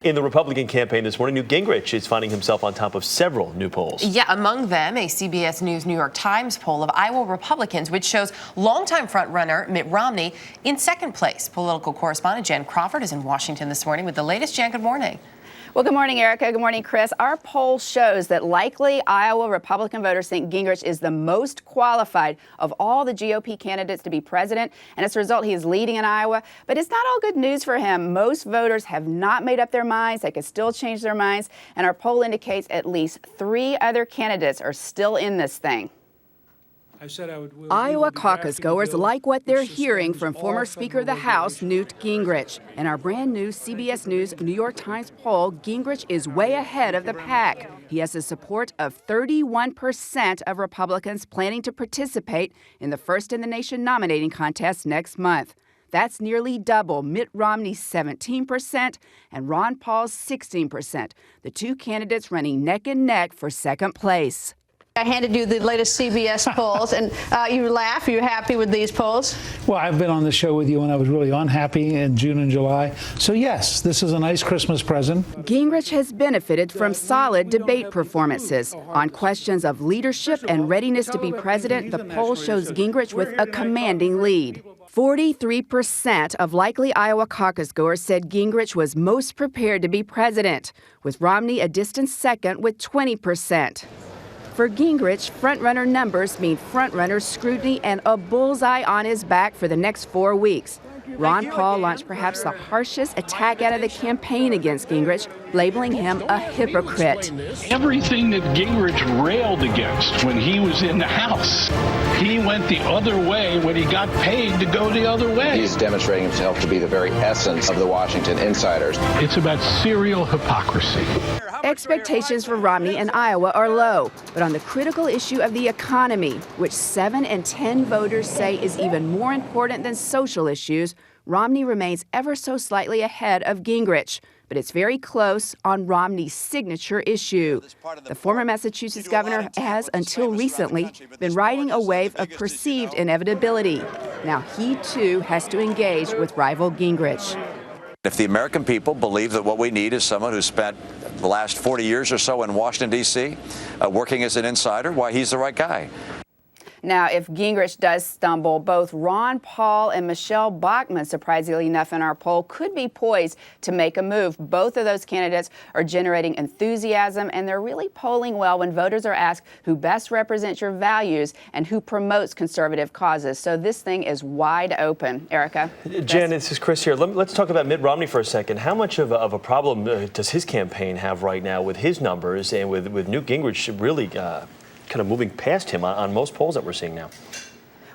In the Republican campaign this morning, Newt Gingrich is finding himself on top of several new polls. Yeah, among them, a CBS News New York Times poll of Iowa Republicans, which shows longtime frontrunner Mitt Romney in second place. Political correspondent Jen Crawford is in Washington this morning with the latest. Jen, good morning. Well, good morning, Erica. Good morning, Chris. Our poll shows that likely Iowa Republican voters think Gingrich is the most qualified of all the GOP candidates to be president. And as a result, he is leading in Iowa. But it's not all good news for him. Most voters have not made up their minds. They could still change their minds. And our poll indicates at least 3 other candidates are still in this thing. Iowa caucus goers like what they're hearing from former Speaker of the House, Newt Gingrich. In our brand new CBS News New York Times poll, Gingrich is way ahead of the pack. He has the support of 31% of Republicans planning to participate in the first in the nation nominating contest next month. That's nearly double Mitt Romney's 17% and Ron Paul's 16%, the 2 candidates running neck and neck for second place. I handed you the latest CBS polls, and you laugh. Are you happy with these polls? Well, I've been on the show with you when I was really unhappy in June and July. So, yes, this is a nice Christmas present. Gingrich has benefited from solid debate performances. On questions of leadership and readiness to be president, the poll shows Gingrich with a commanding lead. 43% of likely Iowa caucus goers said Gingrich was most prepared to be president, with Romney a distant second with 20%. For Gingrich, frontrunner numbers mean frontrunner scrutiny and a bullseye on his back for the next 4 weeks. Ron Paul launched perhaps the harshest attack out of the campaign against Gingrich, labeling him a hypocrite. Everything that Gingrich railed against when he was in the House, he went the other way when he got paid to go the other way. He's demonstrating himself to be the very essence of the Washington insiders. It's about serial hypocrisy. Expectations for Romney in Iowa are low, but on the critical issue of the economy, which 7 in 10 voters say is even more important than social issues, Romney remains ever so slightly ahead of Gingrich. But it's very close on Romney's signature issue. The former Massachusetts governor has, until recently, been riding a wave of perceived inevitability. Now he, too, has to engage with rival Gingrich. If the American people believe that what we need is someone who spent the last 40 years or so in Washington, D.C., working as an insider, why, he's the right guy. Now, if Gingrich does stumble, both Ron Paul and Michelle Bachmann, surprisingly enough in our poll, could be poised to make a move. Both of those candidates are generating enthusiasm, and they're really polling well when voters are asked who best represents your values and who promotes conservative causes. So this thing is wide open. Erica? Jen, this is Chris here. Let's talk about Mitt Romney for a second. How much of a problem does his campaign have right now with his numbers and with Newt Gingrich really kind of moving past him on most polls that we're seeing now?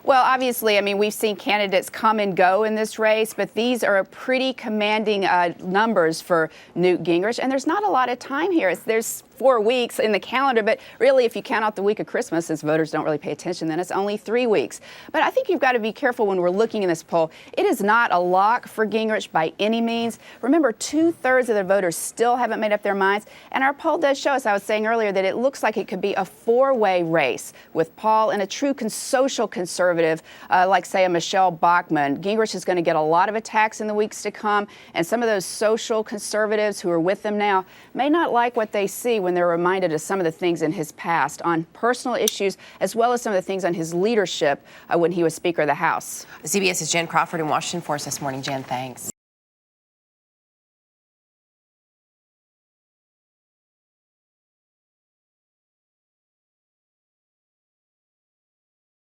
Well, obviously, I mean, we've seen candidates come and go in this race, but these are pretty commanding numbers for Newt Gingrich. And there's not a lot of time here. There's 4 weeks in the calendar, but really, if you count out the week of Christmas, since voters don't really pay attention, then it's only 3 weeks. But I think you've got to be careful when we're looking in this poll. It is not a lock for Gingrich by any means. Remember, 2/3 of the voters still haven't made up their minds. And our poll does show us, I was saying earlier, that it looks like it could be a 4-way race with Paul and a true social conservative, like, say, a Michelle Bachmann. Gingrich is going to get a lot of attacks in the weeks to come, and some of those social conservatives who are with them now may not like what they see when they're reminded of some of the things in his past on personal issues, as well as some of the things on his leadership when he was Speaker of the House. CBS's Jen Crawford in Washington for us this morning. Jen, thanks.